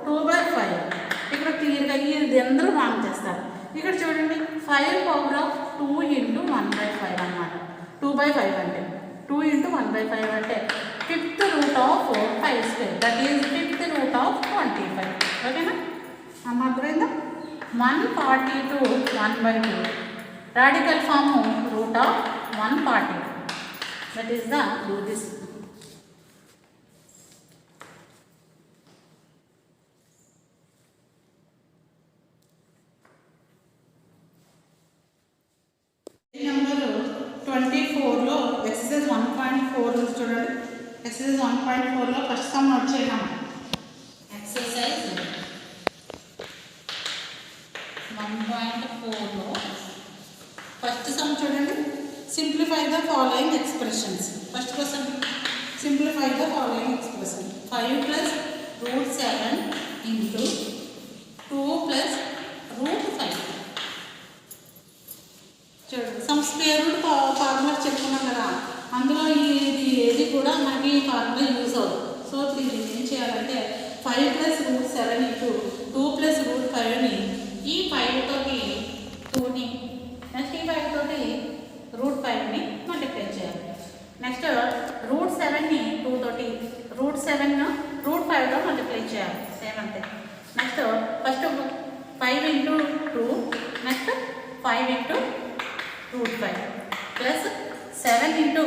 2/5. ఇక్కడ క్లియర్గా ఇది అందరూ రాంగ్ చేస్తారు. ఇక్కడ చూడండి 5 పవర్ ఆఫ్ 2 into 1/5 అన్నమాట. 2/5 అంటే 2 into 1/5 అంటే 5th root of 5². That is 5th root of 25. ఓకేనా అమ్మ, అర్థమైందా? 142 1/2. Radical form root of 142. That is the do this. Number 24లో ఎక్సర్సైజ్ 1.4 చూడండి. ఎక్సర్సైజ్ 1.4లో ఫస్ట్ సమ్ వచ్చేద్దాం. ఎక్సర్సైజ్ 1.4లో ఫస్ట్ సమ్ చూడండి. Simplify the following expressions. First question, simplify the following expression. 5 + √7 into 2 + √5. చూడండి, సమ్ స్క్వేర్ రూట్ ఫార్ములా చెప్పుకున్నాం కదా, అందులో ఇది ఏది కూడా మనకి ఈ ఫార్ములా యూజ్ అవుతుంది. సో దీన్ని ఏం చేయాలంటే 5 + √7 into 2 + √5ని ఈ 5 తోటి 2ని, నెక్స్ట్ ఈ 5 తోటి √5ని మల్టిప్లై చేయాలి. నెక్స్ట్ √7ని 2 తోటి, √7 √5తో మల్టిప్లై చేయాలి. సేమ్ అంతే. Next first 5 into 2, next 5 into √5 plus 7 into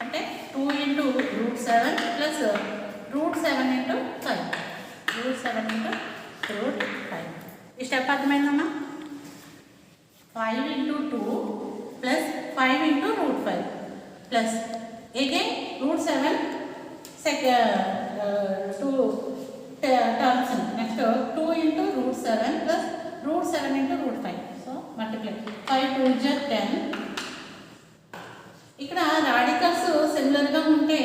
అంటే 2 into √7 ప్లస్ √7 into 5, √7 into √5. ఈ స్టెప్ అర్థమైందమ్మా? 5 into 2 plus 5 into √5 plus again √7 2 terms. Next 2 into √7 plus √7 into √5. So multiply 5 2 = 10. ఇక్కడ రాడికల్స్ సిమిలర్గా ఉంటే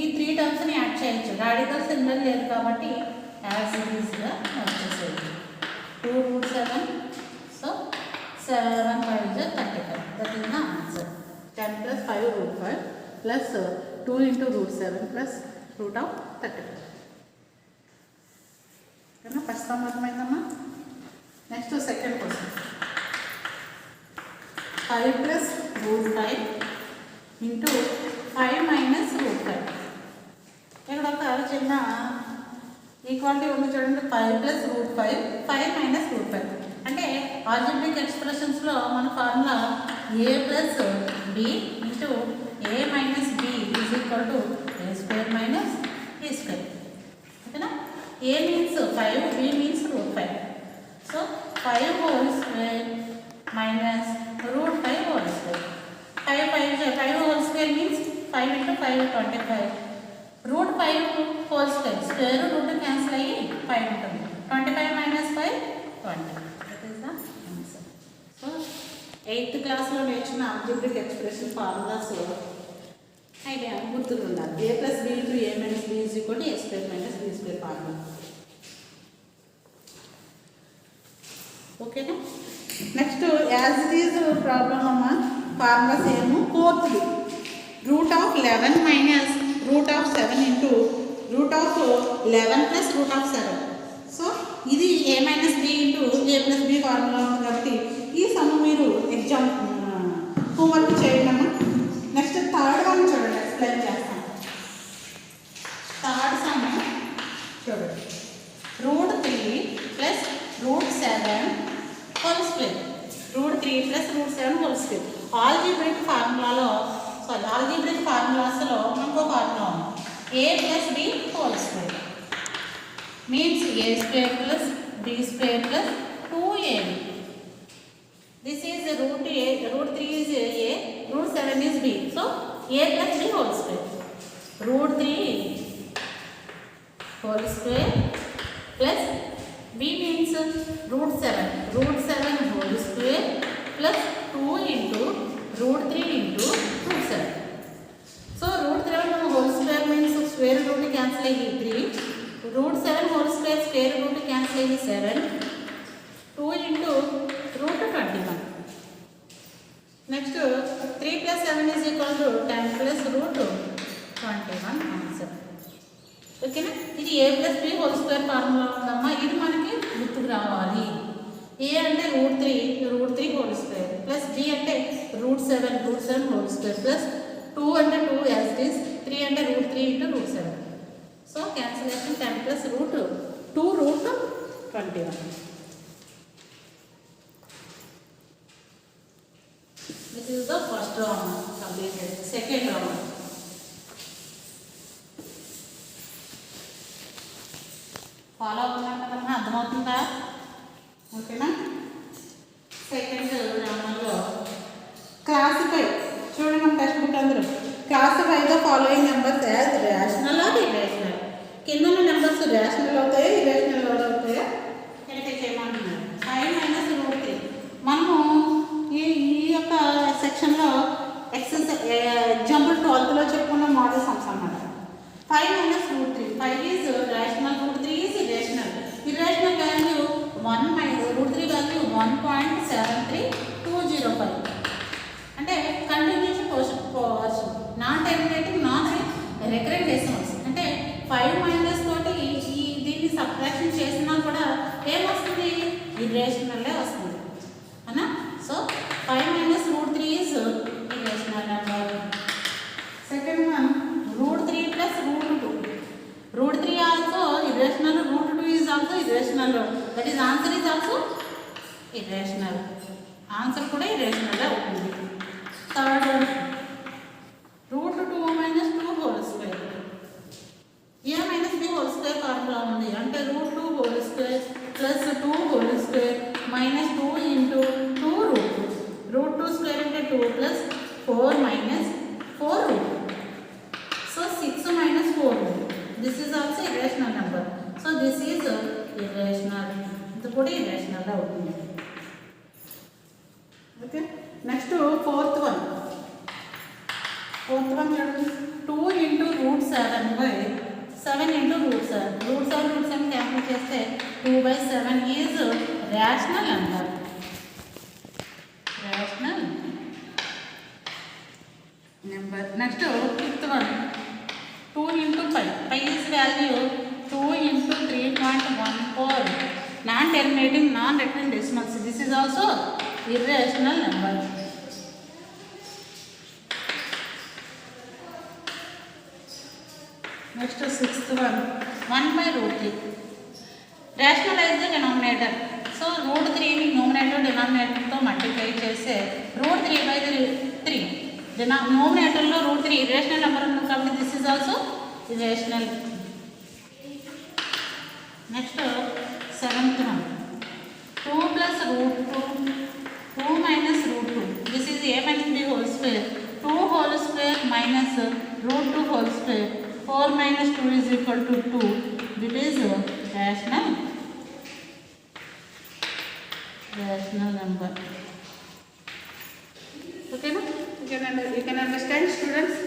ఈ 3 టర్మ్స్ని యాడ్ చేయొచ్చు. రాడికల్ సిమిలర్ లేదు కాబట్టి యాజ్ ఈజీగా వచ్చేసేది. 2 √7, so 7 5 = 35. That is the answer. 10 + 5 √5 plus 2 into √7 plus √35. ఓకేనా? ఫస్ట్ సమ్ అర్థమైందమ్మా? Next second question. 5 + √5 into 5 - √5. ఇక్కడ ఒక చిన్న ఈక్వాలిటీ ఉంది చూడండి. 5 + √5, 5 - √5 అంటే ఆల్జీబ్రిక్ ఎక్స్ప్రెషన్స్లో మన formula a + b into a - b is equal to a² - b². ఓకేనా? a means 5, b means √5. So 5 whole square minus √5 whole square. 5 whole square means 5 into 5 25. √5 whole square, square root cancel అయ్యి 5 ఉంటుంది. 25 - 5 20. That is the answer. So 8th క్లాస్లో నేర్చుకున్న algebraic expression formulas idea గుర్తుండాలి. a + b into a - b is equal to a² - b² formula. ఓకేనా? Next as it is problem అమ్మ, formula same. 4th √11 minus √7 into √11 plus √7. So ఇది a - b into a + b formula ఉంది కాబట్టి ఈ sum మీరు exam homework చేయండి అమ్మా. Next third one చూడండి, ఎక్స్ప్లెయిన్ చేస్తాను. థర్డ్ సమ్ చూడండి. √3 + √7 whole square. √3 + √7 whole square. Algebraic ఫార్ములాస్లో ఇంకో ఫార్ములా ఉంది. a + b whole square means a² + b² + 2ab. This is root a, root 3 is a, root 7 is b. So a plus b whole square. Root 3 whole square plus b means root 7. Root 7 whole square plus 2 into root 3 into root 7. So root 7 whole square means square root cancel 3. Root 7 whole square root cancel 7. 2 into root 21. Next 3 plus 7 is equal to 10 plus root 21 answer. ఓకేనా? ఇది a plus b whole square formula ఉందమ్మా. ఇది మనకి గుర్తుకు రావాలి. a అంటే root three whole square plus b అంటే root seven whole square plus 2 అంటే 2 యాజ్ ఇట్ ఈస్, 3 అంటే root 3 into root 7. So cancellation 10 plus root 2 root 21. This is the first round completed. Second round follow అవుతున్నాను కదమ్మా, అర్థమవుతుందా? ఓకేనా? Second రౌండ్లో classify చూడండి మన టెక్స్ట్ బుక్ అందరూ. Classify the following numbers as rational or irrational. కింద ఉన్న నెంబర్స్ రేషనల్ అవుతాయా ఇర్రేషనల్ అవుతాయా వెరిఫై చేయమంటున్నారు. 5 మైనస్ రూట్ 3. మనము ఈ యొక్క సెక్షన్లో ఎగ్జాంపుల్ 12లో చెప్పుకున్న మోడల్ సమ్స్ అన్నమాట. 5 minus root 3. 5 is rational, root 3 is irrational. Irrational value 1 minus root 3 value 1.73205. అంటే continuation portion, non terminating, non recurrent decimals. అంటే 5 మైనస్ తోటి దీన్ని సబ్ట్రాక్షన్ చేసినా కూడా ఏమొస్తుంది? ఇర్రేషనల్లే వస్తుంది అనా. So 5 minus root 3 is irrational number. Second one root 3 plus root 2. Root 3 also irrational, root 2 is also irrational. That is answer is also irrational. Answer kuda irrational la undi. Third one root 2 minus 2 whole square. A minus b whole square formula undi. Ante root 2 whole square plus 2 whole square minus 2 into 2 root 2. Root 2 square ante 2 plus 4 minus 4 root 2. So 6 minus 4. This is also irrational number. So this is irrational. This is irrational. Okay. Next fourth one. Fourth one 2 into root 7 by 7 into root 7. Root 7 cancel cheste 2 by 7 is rational number. Rational number. Next fifth one 2 into pi. Pi is value 2 into 3.14. Non-terminating, non-recurrent decimals. This is also irrational number. Next sixth one 1 by root 3. Rationalize the denominator. So root 3 ni numerator denominator to multiply chese root 3 by 3. Denominator lo root 3 irrational number undu kabatti this is also irrational. Next seventh one 2 plus root 2 minus root 2. This is a minus b whole square. 2 whole square minus root 2 whole square. 4 minus 2 is equal to 2. This is rational number. Okay, no? You can understand, students?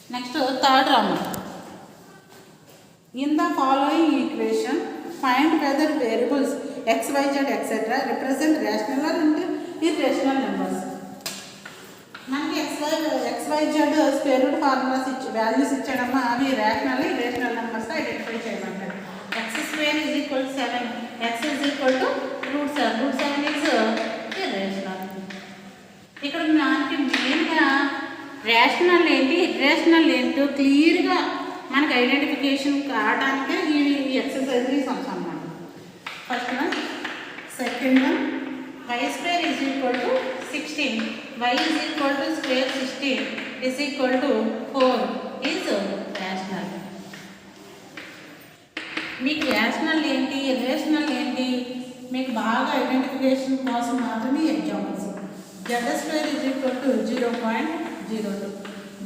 Next, third round. In the following equation, find whether variables x, y, z, etc. represent rational or irrational numbers. మనకి x, y, z square root formulas values ఇచ్చాడమ్మా, అవి rational irrational numbers identify చేయమంటారు. x square is equal 7, x is equal to root 7 is irrational. ఇక్కడ మనకి మెయిన్గా rational ఏంటి irrational ఏంటో క్లియర్గా మనకి ఐడెంటిఫికేషన్ కావడానికే ఈ ఎక్సర్సైజ్ సమ్స్ అన్నమాట. First one, second one, y square is equal to 16, y is equal to square 16 is equal to 4 is rational. మీకు రేషనల్ ఏంటి, ఇర్రేషనల్ ఏంటి మీకు బాగా ఐడెంటిఫికేషన్ కోసం మాత్రమే examples. z square is equal to 0.02,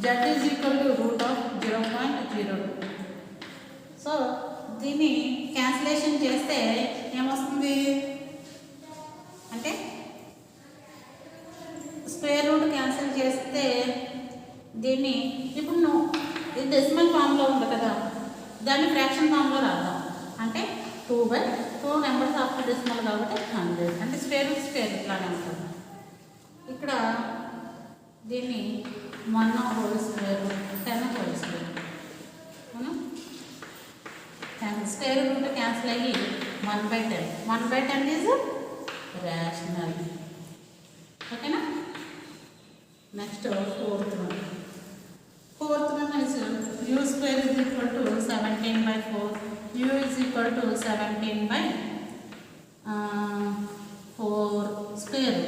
z is equal to root of 0.02. So దీన్ని cancellation చేస్తే ఏమొస్తుంది అంటే స్క్వేర్ రూట్ క్యాన్సిల్ చేస్తే దీన్ని ఇప్పుడు ఇది డెసిమల్ ఫామ్లో ఉంది కదా, దాన్ని ఫ్రాక్షన్ ఫామ్లో రాద్దాం. అంటే 2/2 నెంబర్స్ ఆఫ్టర్ డెసిమల్ కాబట్టి 100, అంటే స్క్వేర్ రూట్ ఇట్లానే ఉంటుంది. ఇక్కడ దీన్ని 1 whole square 10 whole square square root cancel అయ్యి 1/10. 1/10 ఈజ్ rational. ఓకేనా? Next fourth one is u square is equal to 17/4, u is equal to 17/4 square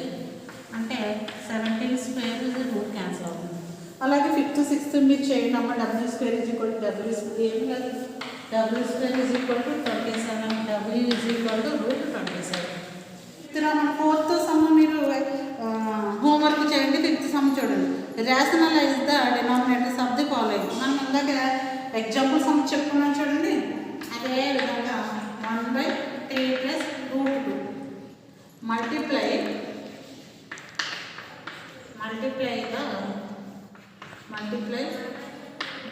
అంటే 17 స్క్వేర్ రూట్ క్యాన్సిల్ అవుతుంది. అలాగే 5th 6th మీరు చేయండి అమ్మ. w square is equal to w square ఏం కాదు, w square is equal to 27, w is equal to root 27. మన 4th some మీరు హోంవర్క్ చేయండి. 5th సమ్ చూడండి. Rationalise the denominators of the following. మనం ఇందాక ఎగ్జాంపుల్ సమ్ చెప్పుకున్నాం చూడండి. అదే విధంగా 1/3 + √2 multiply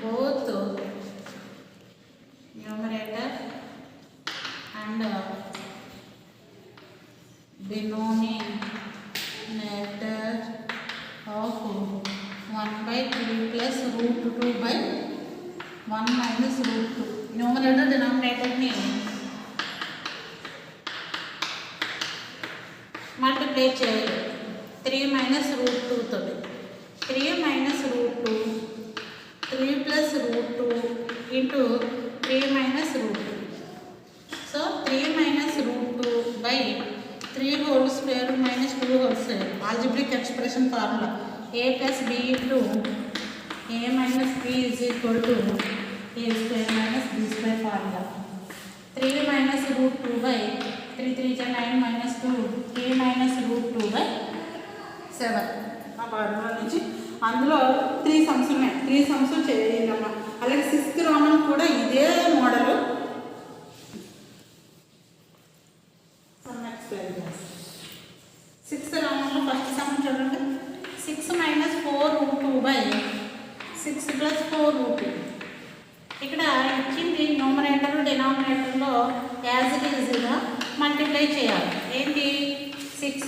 both numerator and denominator of 1/3 plus √2/1 minus √2. Numerator డినామినేటర్ని multiply చేయాలి 3 minus √2 తోటి. 3 minus √2, 3 plus √2 into 3 minus √2. So 3 minus √2 by 3 whole square minus 2 whole square. Algebraic expression formula a plus b into a minus b is equal to a square minus b square formula. 3 minus √2 by 3 3 is 9 minus 2 a minus √2 by 7. ఆ formula నుంచి అందులో 3 sums ఉన్నాయి. 3 sums చేయాలమ్మా. అలాగే 6th Roman కూడా ఇదే model. Sixth రోమన్లో first sum చూడండి. 6 minus 4√2/6 plus 4√2. ఇక్కడ ఇచ్చింది న్యూమరేటర్ డినామినేటర్లో యాజ్ ఇట్ ఈజ్గా మల్టిప్లై చేయాలి. ఏంటి 6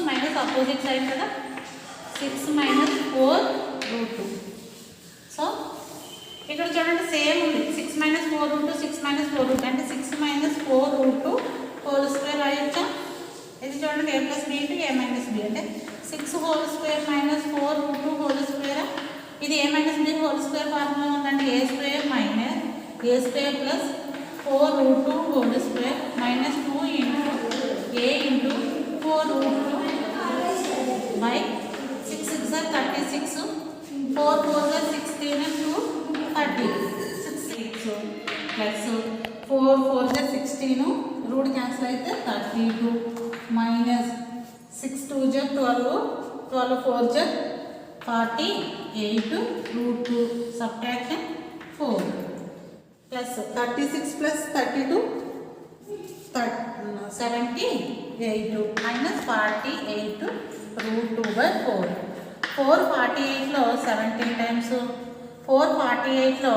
మైనస్ అపోజిట్ సైడ్ కదా, 6 minus 4√2. సో ఇక్కడ చూడండి సేమ్ ఉంది. 6 minus 4√2, 6 minus 4√2 అంటే 6 minus 4√2 హోల్ స్క్వేర్ రాయొచ్చా? ఇది చూడండి a plus b into a minus b అంటే 6 whole square minus 4√2 whole square. ఇది a minus b whole square formula ఉందంటే a square minus a square plus 4√2 whole square minus 2 into a into 4√2 by 6 6 are 36, 4 4 are 16 and 2 30. 6 plus 4 4 are 16, root cancel అయితే 32 minus 6 2 is 12, 12 4 is 48, √2 subtraction 4 plus 36 plus 32 78 minus 48 √2/4. 448లో 17 times, 448లో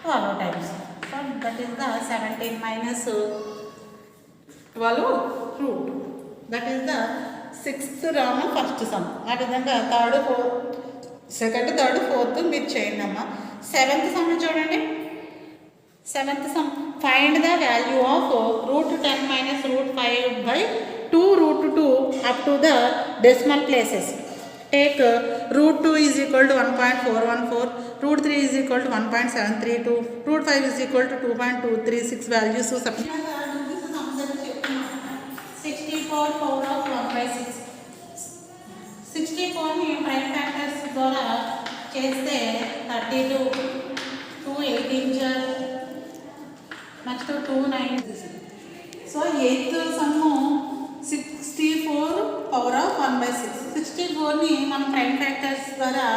12 times. So that is the 17 minus 12 root. That is the 6th Roman first sum. ఆ విధంగా second third fourth మీరు చేయండి అమ్మా. 7th some చూడండి. 7th sum, find the value of √10 minus √5/2 √2 up to the decimal places. Take √2 is equal to 1.414, root 3 is equal to 1.732, root 5 is equal to 2.236 values. So, 64 power of 1 by 6. 64 ని prime factors ద్వారా చేస్తే 32, 2 18 next 2 9. So eighth sum 64 power of 1 by 6. 64ని మనం prime factors ద్వారా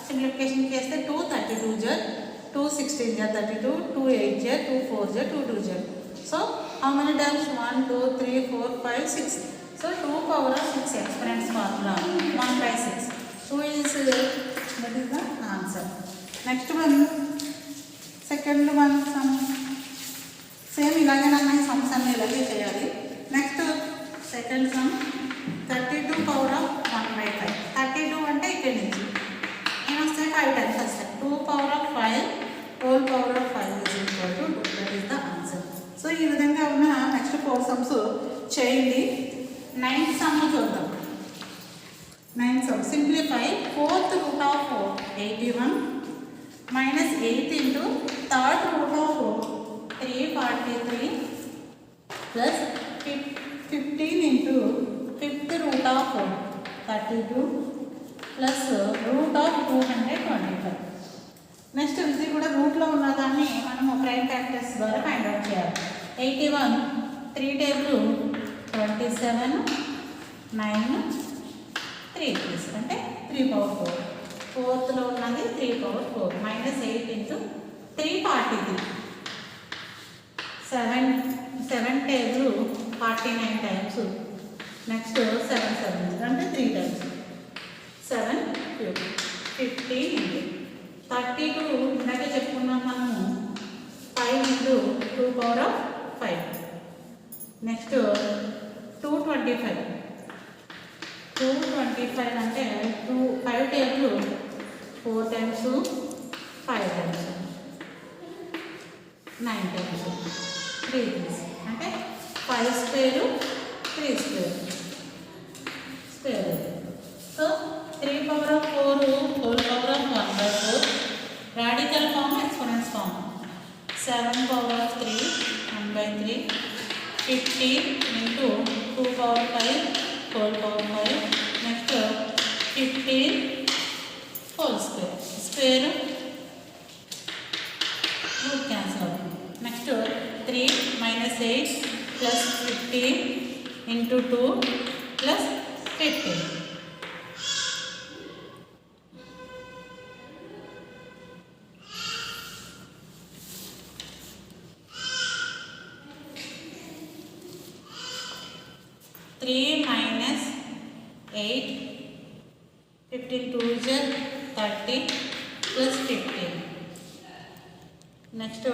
simplification చేస్తే 2 32 జ 2 16 జ 32, 2 8 జ 2 4 జ 2 2 జ. So how many times? 1 2 3 4 5 6. So 2 power of 6 exponents formula 1 by 6. So that is the answer. Next one, second one, sum same ilage nanna sums anni ilage cheyali. Next second sum 32 power of 1 by 5. 32 ante ikkadi nunchi em vaste 5 times vaste 2 power of 5 whole power of 5 is equal to 2. That is the answer. So ee vidhanga unna next 4 sums cheyandi. 9th sum చూద్దాం. 9th sum simplify 4th root of 81 minus 8 into 3rd root of 343 plus 15 into 5th root of 32 plus root of 225. Next ఇది కూడా రూట్లో ఉన్నదాన్ని మనము prime factors ద్వారా find out చేయాలి. 81 3 table 27 9 3 అంటే 3 power 4. 4th ఉన్నది 3 power 4 minus 8 into 343. 7 table 49 times. Next 7 7 అంటే 3 times. 7 15 into 32 ఇందాక చెప్పుకున్నాం మనము 5 into 2 power of 5. నెక్స్ట్ 225 అంటే 5 టేబుల్ 4 times 5 times 9 times 3 అంటే 5 square 3 square. So 3 power of 4 whole power of 1 by 4 radical form exponents form 7 power of 3 1 by 3 15 into 2 power 5 whole power 5 next 15 whole square root cancel. Next 3 minus 8 plus 15 into 2 plus 15. Minus 8 15 2 is 30 plus 15. Next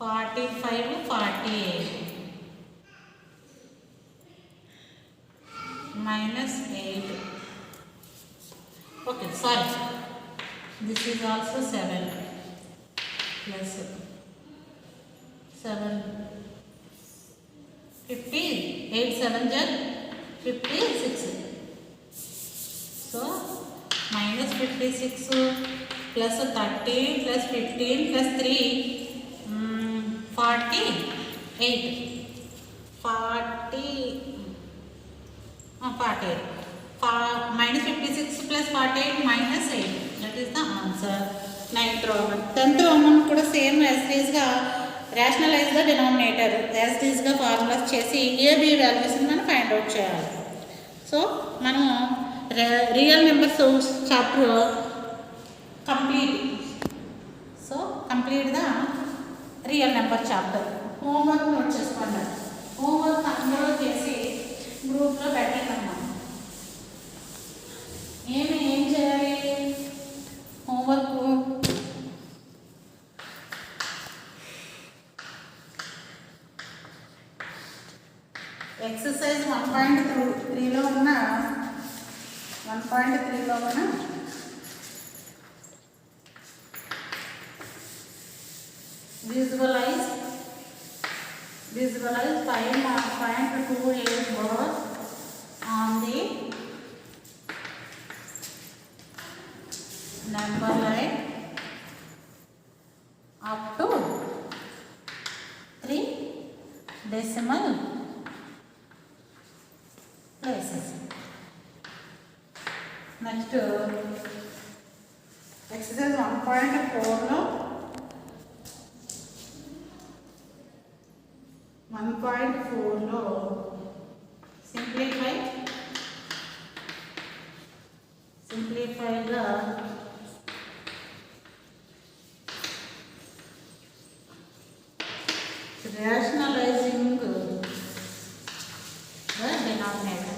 45 48 minus 8. Okay, sorry, this is also 7 plus 7 50 8 7 jar 56. So minus 56 plus 30 plus 15 plus 3 48 minus 56 plus 48 minus 8. That is the answer. 9th Roman. 10th Roman kuda same as is ga rationalize the denominator as is గా formulas చేసి AB values మనం find out చేయాలి. So మనము real numbers chapter complete. So complete the real number chapter. Homework note చేసుకోండి. Homework అందరూ చేసి గ్రూప్లో పెట్టండి. ఏం చేయాలి హోంవర్క్? ఎక్సర్సైజ్ 1.3లో ఉన్న visualize 5.28 words on the number line simplified up to 3 decimal places. Next, exercise 1.4 లో 1.4 లో సింప్లిఫైగా rationalizing the denominator.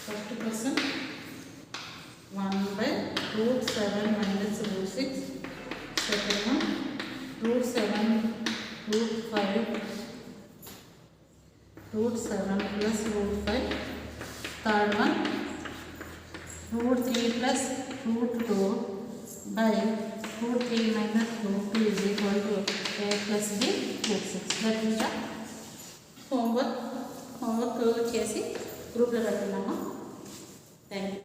First question, 1 by root 7 minus root 6. Second one, root 7 root 5 root 7 plus root 5. Third one, root 3 plus root 2 by root 3 minus root 2 is equal to a plus b root 6. That is the homework చేసి గ్రూప్లో పెట్టుకున్నాము. Thank you.